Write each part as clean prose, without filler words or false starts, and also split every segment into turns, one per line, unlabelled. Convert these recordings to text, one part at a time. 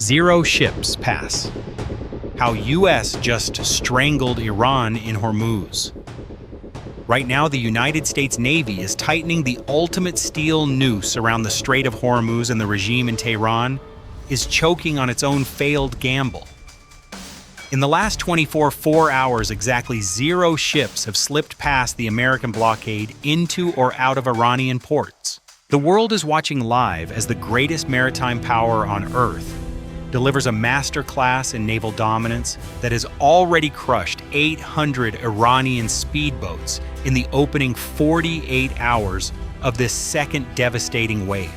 Zero ships pass. How US just strangled Iran in Hormuz. Right now, the United States Navy is tightening the ultimate steel noose around the Strait of Hormuz, and the regime in Tehran is choking on its own failed gamble. In the last 4 hours, exactly 0 ships have slipped past the American blockade into or out of Iranian ports. The world is watching live as the greatest maritime power on Earth delivers a masterclass in naval dominance that has already crushed 800 Iranian speedboats in the opening 48 hours of this second devastating wave.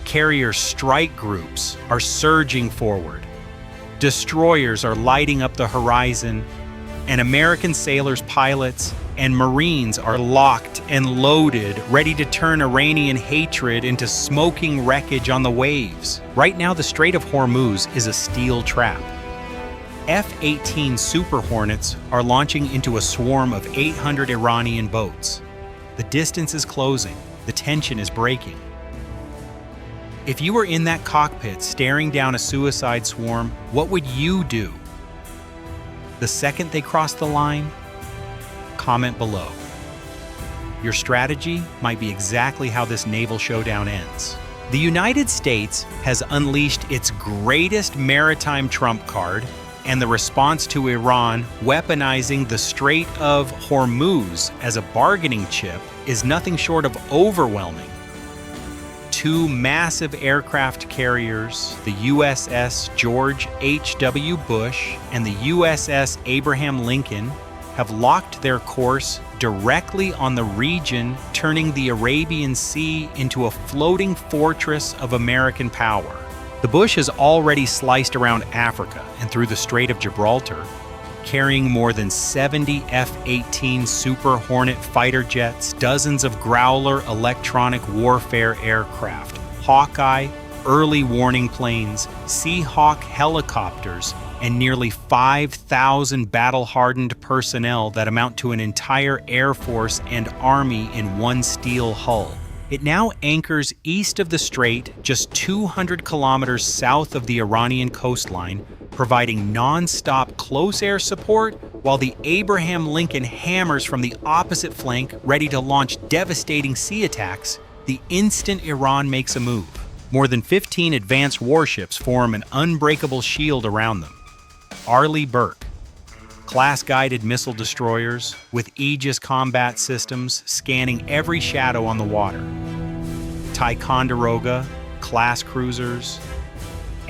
Carrier strike groups are surging forward. Destroyers are lighting up the horizon, and American sailors, pilots, and Marines are locked and loaded, ready to turn Iranian hatred into smoking wreckage on the waves. Right now, the Strait of Hormuz is a steel trap. F-18 Super Hornets are launching into a swarm of 800 Iranian boats. The distance is closing. The tension is breaking. If you were in that cockpit staring down a suicide swarm, what would you do? The second they cross the line? Comment below. Your strategy might be exactly how this naval showdown ends. The United States has unleashed its greatest maritime trump card, and the response to Iran weaponizing the Strait of Hormuz as a bargaining chip is nothing short of overwhelming. 2 massive aircraft carriers, the USS George H.W. Bush and the USS Abraham Lincoln, have locked their course directly on the region, turning the Arabian Sea into a floating fortress of American power. The Bush has already sliced around Africa and through the Strait of Gibraltar, carrying more than 70 F-18 Super Hornet fighter jets, dozens of Growler electronic warfare aircraft, Hawkeye, early warning planes, Seahawk helicopters, and nearly 5,000 battle-hardened personnel that amount to an entire Air Force and Army in one steel hull. It now anchors east of the strait, just 200 kilometers south of the Iranian coastline, providing non-stop close air support, while the Abraham Lincoln hammers from the opposite flank, ready to launch devastating sea attacks the instant Iran makes a move. More than 15 advanced warships form an unbreakable shield around them. Arleigh Burke, class-guided missile destroyers with Aegis combat systems scanning every shadow on the water. Ticonderoga, class cruisers,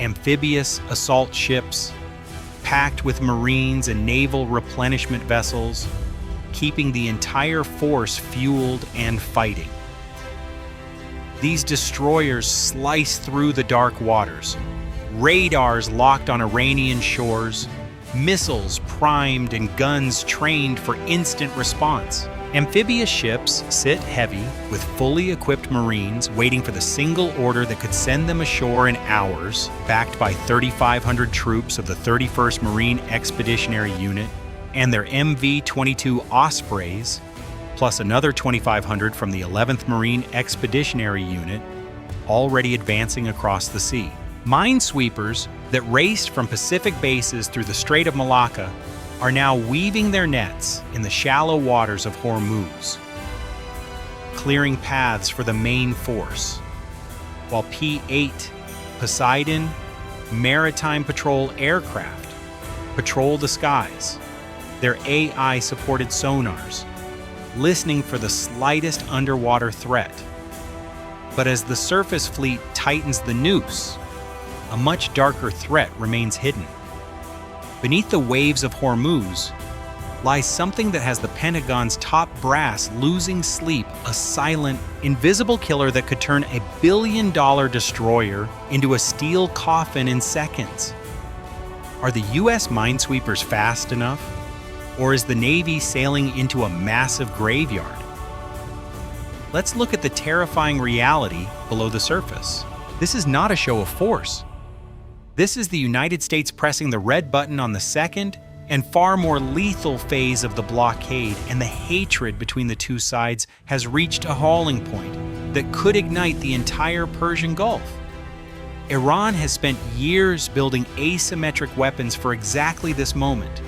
amphibious assault ships, packed with Marines and naval replenishment vessels, keeping the entire force fueled and fighting. These destroyers slice through the dark waters, radars locked on Iranian shores, missiles primed and guns trained for instant response. Amphibious ships sit heavy with fully equipped Marines waiting for the single order that could send them ashore in hours, backed by 3,500 troops of the 31st Marine Expeditionary Unit and their MV-22 Ospreys, plus another 2,500 from the 11th Marine Expeditionary Unit, already advancing across the sea. Minesweepers that raced from Pacific bases through the Strait of Malacca are now weaving their nets in the shallow waters of Hormuz, clearing paths for the main force, while P-8 Poseidon maritime patrol aircraft patrol the skies, their AI-supported sonars, listening for the slightest underwater threat. But as the surface fleet tightens the noose, a much darker threat remains hidden. Beneath the waves of Hormuz lies something that has the Pentagon's top brass losing sleep, a silent, invisible killer that could turn a billion-dollar destroyer into a steel coffin in seconds. Are the US minesweepers fast enough? Or is the Navy sailing into a massive graveyard? Let's look at the terrifying reality below the surface. This is not a show of force. This is the United States pressing the red button on the second and far more lethal phase of the blockade, and the hatred between the two sides has reached a hauling point that could ignite the entire Persian Gulf. Iran has spent years building asymmetric weapons for exactly this moment,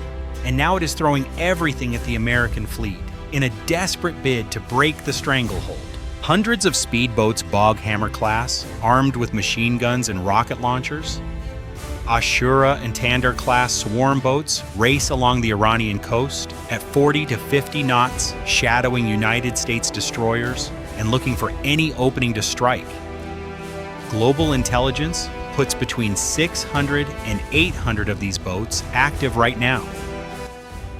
and now it is throwing everything at the American fleet in a desperate bid to break the stranglehold. Hundreds of speedboats Boghammer class, armed with machine guns and rocket launchers. Ashura and Tandar class swarm boats race along the Iranian coast at 40 to 50 knots, shadowing United States destroyers and looking for any opening to strike. Global intelligence puts between 600 and 800 of these boats active right now.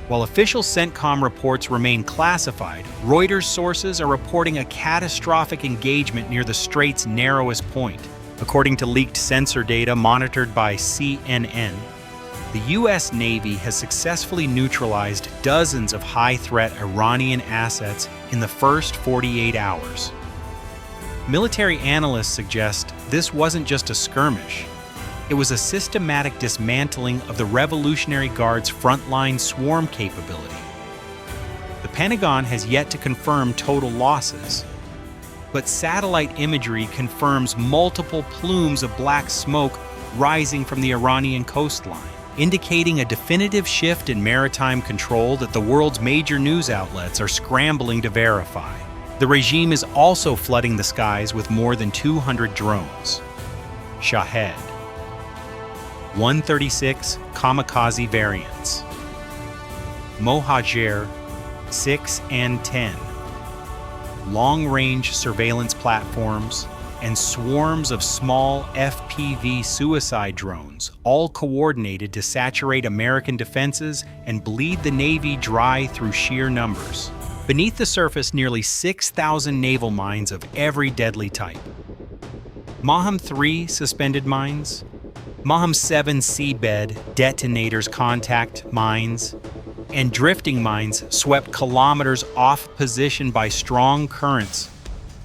While official CENTCOM reports remain classified, Reuters sources are reporting a catastrophic engagement near the strait's narrowest point. According to leaked sensor data monitored by CNN, the U.S. Navy has successfully neutralized dozens of high-threat Iranian assets in the first 48 hours. Military analysts suggest this wasn't just a skirmish. It was a systematic dismantling of the Revolutionary Guard's frontline swarm capability. The Pentagon has yet to confirm total losses, but satellite imagery confirms multiple plumes of black smoke rising from the Iranian coastline, indicating a definitive shift in maritime control that the world's major news outlets are scrambling to verify. The regime is also flooding the skies with more than 200 drones. Shahed 136 kamikaze variants. Mohajer 6 and 10. Long-range surveillance platforms and swarms of small FPV suicide drones, all coordinated to saturate American defenses and bleed the Navy dry through sheer numbers. Beneath the surface, nearly 6,000 naval mines of every deadly type. Maham 3 suspended mines, Maham 7 seabed detonators contact mines, and drifting mines swept kilometers off position by strong currents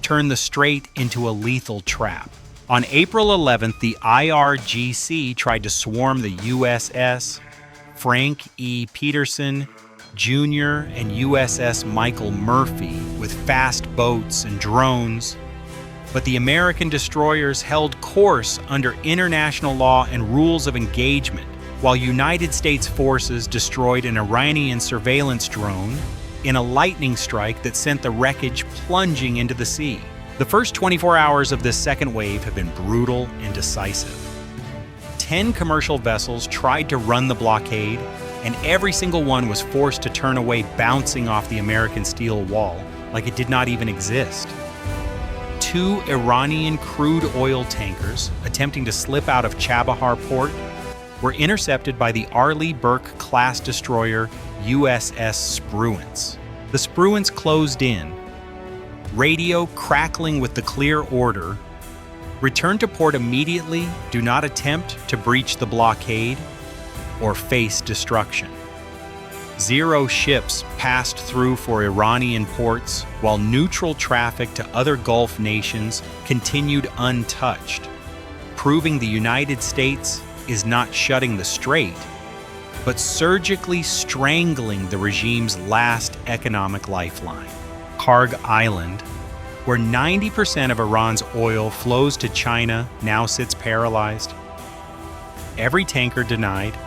turned the strait into a lethal trap. On April 11th, the Irgc tried to swarm the USS Frank E. Peterson Jr. and USS Michael Murphy with fast boats and drones, but the American destroyers held course under international law and rules of engagement, while United States forces destroyed an Iranian surveillance drone in a lightning strike that sent the wreckage plunging into the sea. The first 24 hours of this second wave have been brutal and decisive. 10 commercial vessels tried to run the blockade, and every single one was forced to turn away, bouncing off the American steel wall like it did not even exist. 2 Iranian crude oil tankers attempting to slip out of Chabahar port were intercepted by the Arleigh Burke-class destroyer USS Spruance. The Spruance closed in, radio crackling with the clear order, return to port immediately, do not attempt to breach the blockade, or face destruction. 0 ships passed through for Iranian ports, while neutral traffic to other Gulf nations continued untouched, proving the United States is not shutting the strait, but surgically strangling the regime's last economic lifeline. Karg Island, where 90% of Iran's oil flows to China, now sits paralyzed. Every tanker denied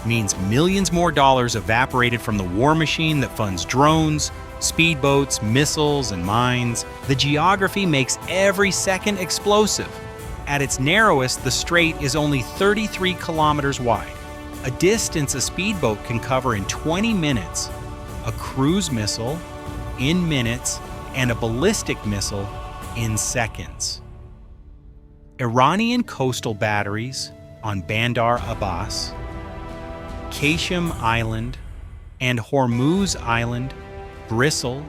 means millions more dollars evaporated from the war machine that funds drones, speedboats, missiles, and mines. The geography makes every second explosive. At its narrowest, the strait is only 33 kilometers wide, a distance a speedboat can cover in 20 minutes, a cruise missile in minutes, and a ballistic missile in seconds. Iranian coastal batteries on Bandar Abbas, Qasem Island, and Hormuz Island bristle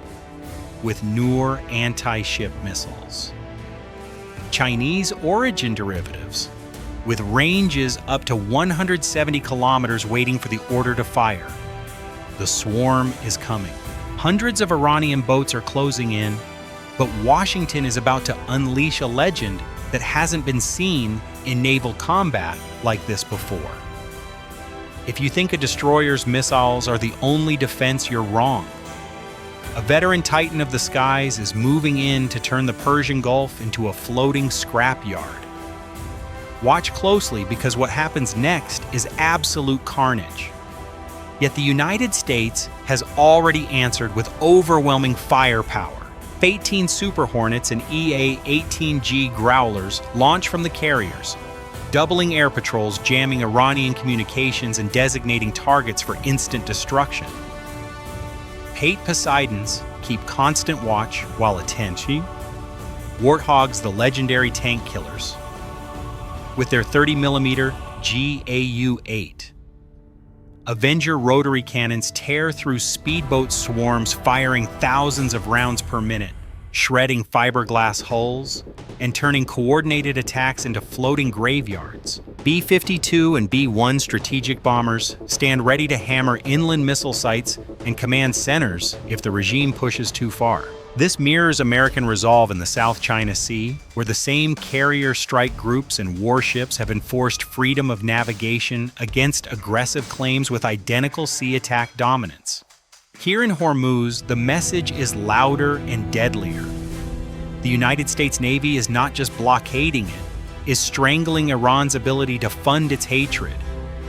with Noor anti-ship missiles. Chinese origin derivatives, with ranges up to 170 kilometers waiting for the order to fire. The swarm is coming. Hundreds of Iranian boats are closing in, but Washington is about to unleash a legend that hasn't been seen in naval combat like this before. If you think a destroyer's missiles are the only defense, you're wrong. A veteran titan of the skies is moving in to turn the Persian Gulf into a floating scrapyard. Watch closely because what happens next is absolute carnage. Yet the United States has already answered with overwhelming firepower. F-18 Super Hornets and EA-18G Growlers launch from the carriers, doubling air patrols, jamming Iranian communications and designating targets for instant destruction. Pate Poseidons keep constant watch while attention. Warthogs, the legendary tank killers, with their 30mm GAU-8. Avenger rotary cannons tear through speedboat swarms, firing thousands of rounds per minute, shredding fiberglass hulls, and turning coordinated attacks into floating graveyards. B-52 and B-1 strategic bombers stand ready to hammer inland missile sites and command centers if the regime pushes too far. This mirrors American resolve in the South China Sea, where the same carrier strike groups and warships have enforced freedom of navigation against aggressive claims with identical sea attack dominance. Here in Hormuz, the message is louder and deadlier. The United States Navy is not just blockading it, is strangling Iran's ability to fund its hatred,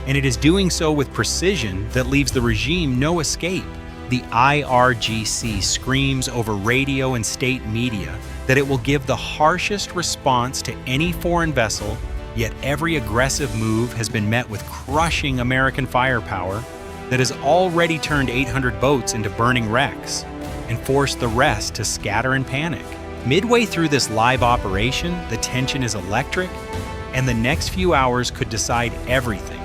and it is doing so with precision that leaves the regime no escape. The Irgc screams over radio and state media that it will give the harshest response to any foreign vessel, yet every aggressive move has been met with crushing American firepower that has already turned 800 boats into burning wrecks and forced the rest to scatter in panic. Midway through this live operation, the tension is electric, and the next few hours could decide everything.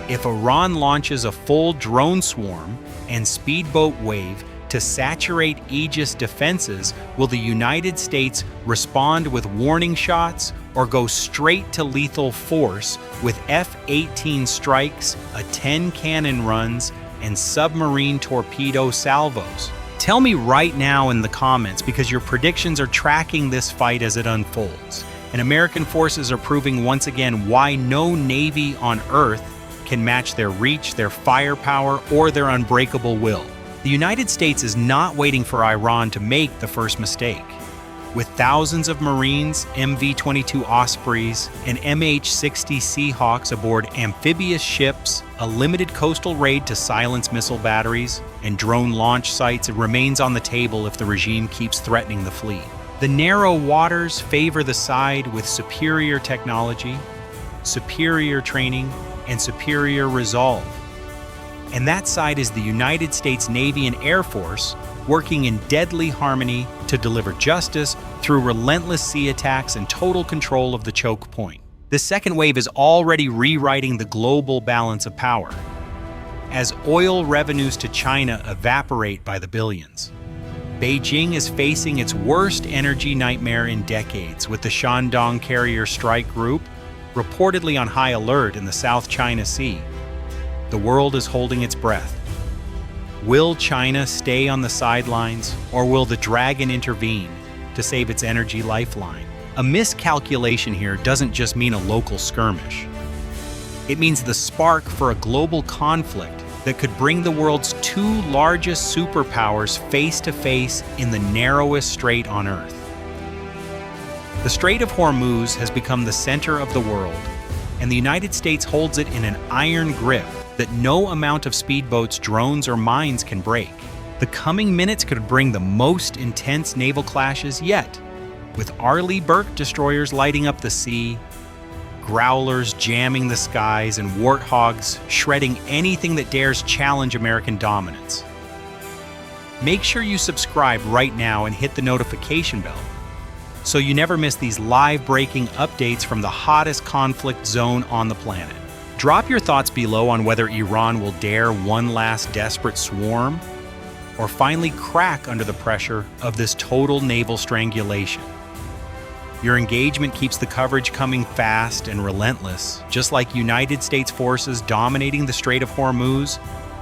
If Iran launches a full drone swarm and speedboat wave to saturate Aegis defenses, will the United States respond with warning shots or go straight to lethal force with F-18 strikes, A-10 cannon runs, and submarine torpedo salvos? Tell me right now in the comments, because your predictions are tracking this fight as it unfolds, and American forces are proving once again why no Navy on Earth can match their reach, their firepower, or their unbreakable will. The United States is not waiting for Iran to make the first mistake. With thousands of Marines, MV-22 Ospreys, and MH-60 Seahawks aboard amphibious ships, a limited coastal raid to silence missile batteries, and drone launch sites, it remains on the table if the regime keeps threatening the fleet. The narrow waters favor the side with superior technology, superior training, and superior resolve. And that side is the United States Navy and Air Force, working in deadly harmony to deliver justice through relentless sea attacks and total control of the choke point. This second wave is already rewriting the global balance of power, as oil revenues to China evaporate by the billions. Beijing is facing its worst energy nightmare in decades, with the Shandong Carrier Strike Group reportedly on high alert in the South China Sea. The world is holding its breath. Will China stay on the sidelines, or will the dragon intervene to save its energy lifeline? A miscalculation here doesn't just mean a local skirmish. It means the spark for a global conflict that could bring the world's two largest superpowers face to face in the narrowest strait on Earth. The Strait of Hormuz has become the center of the world, and the United States holds it in an iron grip that no amount of speedboats, drones, or mines can break. The coming minutes could bring the most intense naval clashes yet, with Arleigh Burke destroyers lighting up the sea, growlers jamming the skies, and warthogs shredding anything that dares challenge American dominance. Make sure you subscribe right now and hit the notification bell, so you never miss these live-breaking updates from the hottest conflict zone on the planet. Drop your thoughts below on whether Iran will dare one last desperate swarm, or finally crack under the pressure of this total naval strangulation. Your engagement keeps the coverage coming fast and relentless, just like United States forces dominating the Strait of Hormuz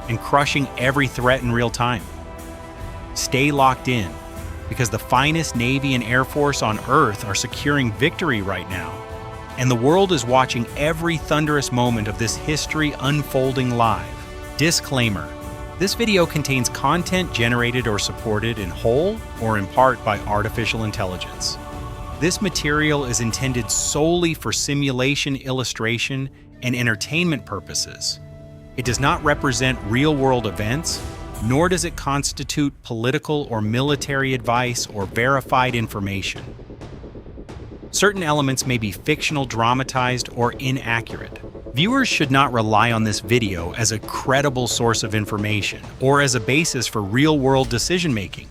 and crushing every threat in real time. Stay locked in, because the finest Navy and Air Force on Earth are securing victory right now, and the world is watching every thunderous moment of this history unfolding live. Disclaimer: this video contains content generated or supported in whole or in part by artificial intelligence. This material is intended solely for simulation, illustration, and entertainment purposes. It does not represent real-world events, nor does it constitute political or military advice or verified information. Certain elements may be fictional, dramatized, or inaccurate. Viewers should not rely on this video as a credible source of information or as a basis for real-world decision-making.